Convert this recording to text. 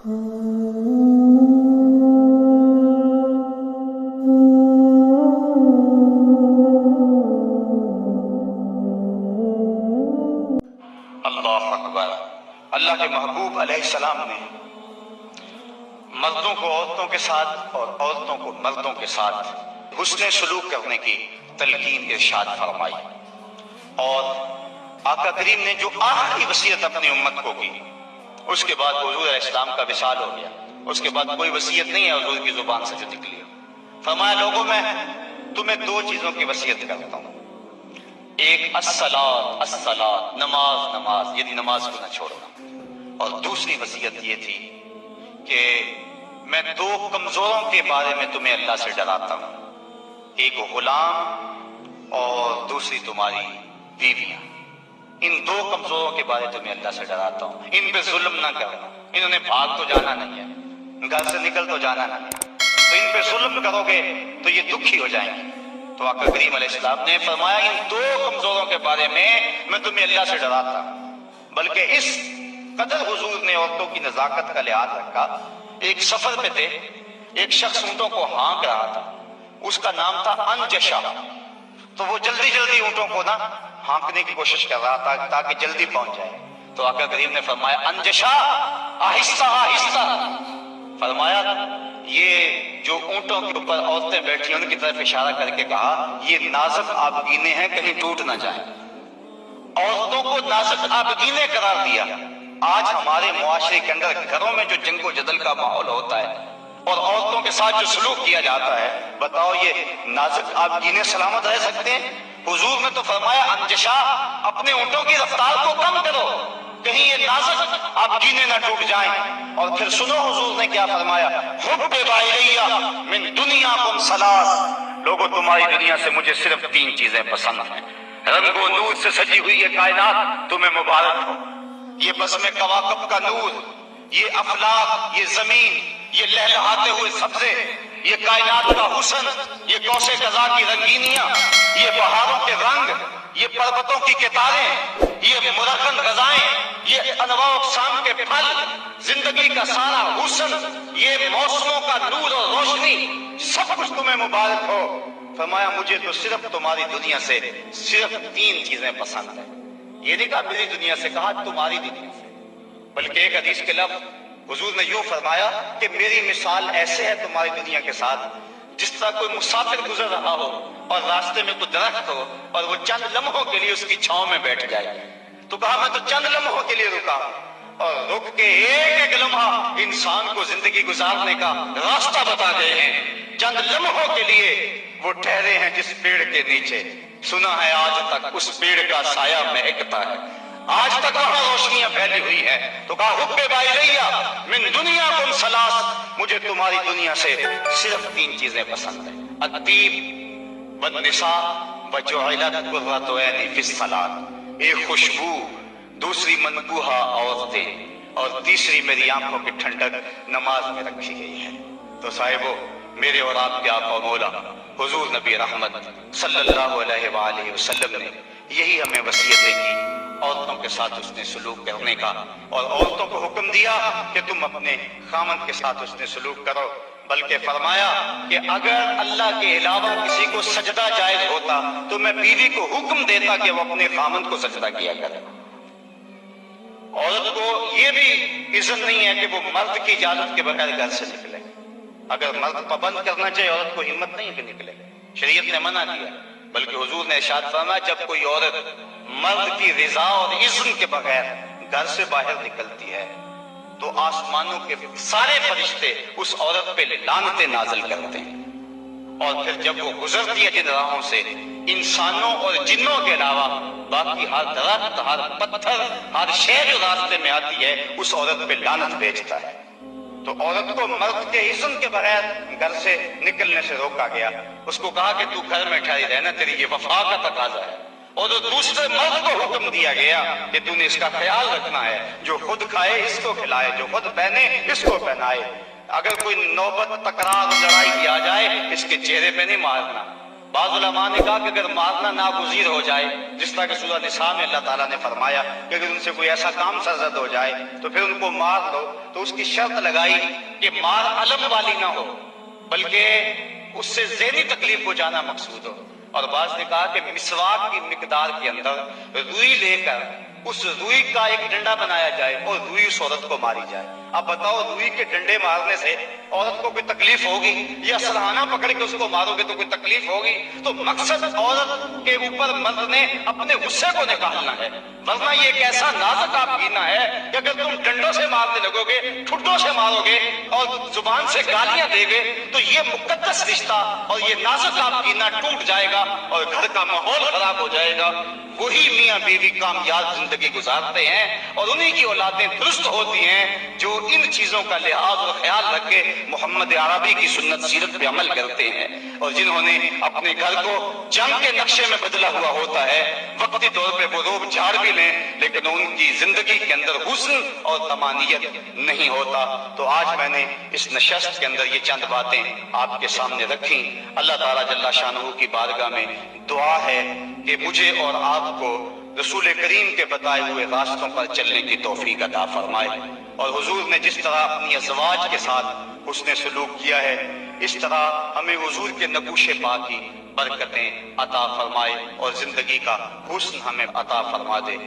اللہ اکبر۔ اللہ کے محبوب علیہ السلام نے مردوں کو عورتوں کے ساتھ اور عورتوں کو مردوں کے ساتھ حسن سلوک کرنے کی تلقین ارشاد فرمائی، اور آقا کریم نے جو آخری وصیت اپنی امت کو کی، اس کے بعد حضور علیہ السلام کا وصال ہو گیا، اس کے بعد کوئی وصیت نہیں ہے حضور کی زبان سے جو نکلی ہو۔ فرمایا لوگوں میں تمہیں دو چیزوں کی وصیت کرتا ہوں، ایک الصلاۃ الصلاۃ، نماز نماز، یعنی نماز کو نہ چھوڑنا، اور دوسری وصیت یہ تھی کہ میں دو کمزوروں کے بارے میں تمہیں اللہ سے ڈراتا ہوں، ایک غلام اور دوسری تمہاری بیویاں۔ ان دو کمزوروں کے بارے تمہیں اللہ سے ڈراتا ہوں، ان پہ ظلم نہ کرنا، انہوں نے بھاگ تو جانا نہیں ہے، گھر سے نکل تو جانا نہیں ہے، تو ان پہ ظلم کرو گے تو یہ دکھی ہو جائیں گے۔ تو آقا کریم علیہ السلام نے فرمایا ان دو کمزوروں کے بارے میں تمہیں اللہ سے ڈراتا ہوں، بلکہ اس قدر حضور نے عورتوں کی نزاکت کا لحاظ رکھا۔ ایک سفر پہ تھے، ایک شخص اونٹوں کو ہانک رہا تھا، اس کا نام تھا انجشا، تو وہ جلدی جلدی اونٹوں کو نا ہانکنے کی کوشش کر رہا تھا تاکہ جلدی پہنچ جائے۔ تو آقا کریم نے فرمایا انجشا آہستہ آہستہ، فرمایا یہ جو اونٹوں کے اوپر عورتیں بیٹھی ہیں ان کی طرف اشارہ کر کے کہا یہ نازک آبگینے ہیں، کہیں ٹوٹ نہ جائیں۔ عورتوں کو نازک آبگینے قرار دیا۔ آج ہمارے معاشرے کے اندر گھروں میں جو جنگ و جدل کا ماحول ہوتا ہے اور عورتوں کے ساتھ جو سلوک کیا جاتا ہے، بتاؤ یہ نازک آبگینے سلامت رہ سکتے ہیں؟ حضور نے تو فرمایا انجشا اپنے اونٹوں کی رفتار کو کم کرو، کہیں یہ نازک آبگینے نہ ٹوٹ جائیں۔ اور پھر سنو حضور نے کیا فرمایا، حبب الیہ من دنیاکم ثلاث، لوگوں تمہاری دنیا سے مجھے صرف تین چیزیں پسند ہیں۔ رنگ و نور سے سجی ہوئی یہ کائنات تمہیں مبارک ہو، یہ بزم کواکب کا نور، یہ افلاک، یہ زمین، یہ لہلہاتے ہوئے سبزے، یہ کائنات کا حسن، یہ کوثر قضا کی رنگینیاں، یہ بہاروں کے رنگ، یہ پربتوں کی کتاریں، یہ مرکن غذائیں، یہ انواع اقسام کے پھل، زندگی کا سارا حسن، یہ موسموں کا نور اور روشنی، سب کچھ تمہیں مبارک ہو۔ فرمایا مجھے تو صرف تمہاری دنیا سے صرف تین چیزیں پسند ہیں۔ یہ نہیں کہا میری دنیا سے، کہا تمہاری دنیا سے۔ بلکہ ایک حدیث کے لفظ حضور نے یوں فرمایا کہ میری مثال ایسے ہے تمہاری دنیا کے ساتھ جس طرح کوئی مسافر گزر رہا ہو اور راستے میں کوئی درخت ہو اور وہ چند لمحوں کے لیے اس کی چھاؤں میں بیٹھ جائے، تو کہا میں تو چند لمحوں کے لیے رکا، اور رک کے ایک ایک لمحہ انسان کو زندگی گزارنے کا راستہ بتا گئے ہیں۔ چند لمحوں کے لیے وہ ٹھہرے ہیں جس پیڑ کے نیچے، سنا ہے آج تک اس پیڑ کا سایہ مہکتا ہے، آج تک وہاں روشنیاں پھیلی ہوئی ہیں۔ تو کہا حبب الیہ من دنیاکم ثلاث، مجھے تمہاری دنیا سے صرف تین چیزیں پسند ہیں، الطیب والنساء وجعلت قرۃ عینی فی الصلاۃ، ایک خوشبو، دوسری منکوحہ عورتیں، اور تیسری میری آنکھوں کی ٹھنڈک نماز میں رکھی گئی ہے۔ تو صاحبو، میرے اور آپ کے آقا و مولا حضور نبی رحمت صلی اللہ علیہ وآلہ وسلم نے یہی ہمیں وصیتیں کی، عورتوں کے ساتھ اس نے سلوک کرنے کا، اور عورتوں کو حکم دیا کہ تم اپنے خامن کے ساتھ اس نے سلوک کرو، بلکہ فرمایا کہ اگر اللہ کے علاوہ کسی کو سجدہ جائز ہوتا تو میں بیوی کو حکم دیتا کہ وہ اپنے خامن کو سجدہ کیا کرے۔ عورت کو یہ بھی اذن نہیں ہے کہ وہ مرد کی اجازت کے بغیر گھر سے نکلے، اگر مرد پابند کرنا چاہے عورت کو ہمت نہیں ہے کہ نکلے، شریعت نے منع کیا، بلکہ حضور نے ارشاد فرمایا جب کوئی عورت مرد کی رضا اور اذن کے بغیر گھر سے باہر نکلتی ہے تو آسمانوں کے سارے فرشتے اس عورت پہ لعنتیں نازل کرتے ہیں، اور پھر جب وہ گزرتی ہے جن راہوں سے، انسانوں اور جنوں کے علاوہ باقی ہر درخت، ہر پتھر، ہر شے جو راستے میں آتی ہے اس عورت پہ لعنت بھیجتا ہے۔ تو عورت کو مرد کے اذن کے بغیر گھر سے نکلنے سے روکا گیا، اس کو کہا کہ تو گھر میں ٹھہری رہنا، تیری یہ وفا کا تقاضا ہے، اور دوسرے مرد کو حکم دیا گیا کہ تو نے اس کا خیال رکھنا ہے، جو خود کھائے اس کو کھلائے، جو خود پہنے اس کو پہنائے، اگر کوئی نوبت تکرار لڑائی کی آ جائے اس کے چہرے پہ نہیں مارنا، بعض علماء نے کہا کہ اگر مارنا ناگزیر ہو جائے، جس طرح کہ سورہ نساء میں اللہ تعالیٰ نے فرمایا کہ اگر ان سے کوئی ایسا کام سرزد ہو جائے تو پھر ان کو مار دو، تو اس کی شرط لگائی کہ مار علم والی نہ ہو بلکہ اس سے ذہنی تکلیف پہنچانا مقصود ہو۔ اور بعض نے کہا کہ مسواک کی مقدار کے اندر روئی لے کر اس روئی کا ایک ڈنڈا بنایا جائے اور روئی اس عورت کو ماری جائے۔ اب بتاؤ، روئی کے ڈنڈے مارنے سے عورت کو کوئی تکلیف ہوگی یا سرہانہ پکڑ کے اس کو مارو گے تو کوئی تکلیف ہوگی؟ تو مقصد عورت کے اوپر مرد نے اپنے غصے کو نکالنا ہے، ورنہ یہ ایک ایسا نازک آبگینہ ہے کہ اگر تم ڈنڈوں سے مارنے لگو گے، ٹھڈوں سے مارو گے اور زبان سے گالیاں دے گے تو یہ مقدس رشتہ اور یہ نازک آبگینہ ٹوٹ جائے گا اور گھر کا ماحول خراب ہو جائے گا۔ وہی میاں بیوی کامیاب زندگی گزارتے ہیں اور انہی کی اولادیں درست ہوتی ہیں جو ان چیزوں کا لحاظ اور خیال رکھ کے محمد عربی کی سنت سیرت پہ عمل کرتے ہیں، اور جنہوں نے اپنے گھر کو جنگ کے نقشے میں بدلا ہوا ہوتا ہے۔ وقتی طور پہ وہ روب جھاڑ بھی لیں لیکن ان کی زندگی کے اندر حسن اور طمانیت نہیں ہوتا۔ تو آج میں نے اس نشست کے اندر یہ چند باتیں آپ کے سامنے رکھیں۔ اللہ تعالیٰ جل شانہ کی بارگاہ میں دعا ہے کہ مجھے اور آپ کو رسول کریم کے بتائے ہوئے راستوں پر چلنے کی توفیق عطا فرمائے، اور حضور نے جس طرح اپنی ازواج کے ساتھ حسن سلوک کیا ہے اس طرح ہمیں حضور کے نقوش پا کی برکتیں عطا فرمائے اور زندگی کا حسن ہمیں عطا فرما دے۔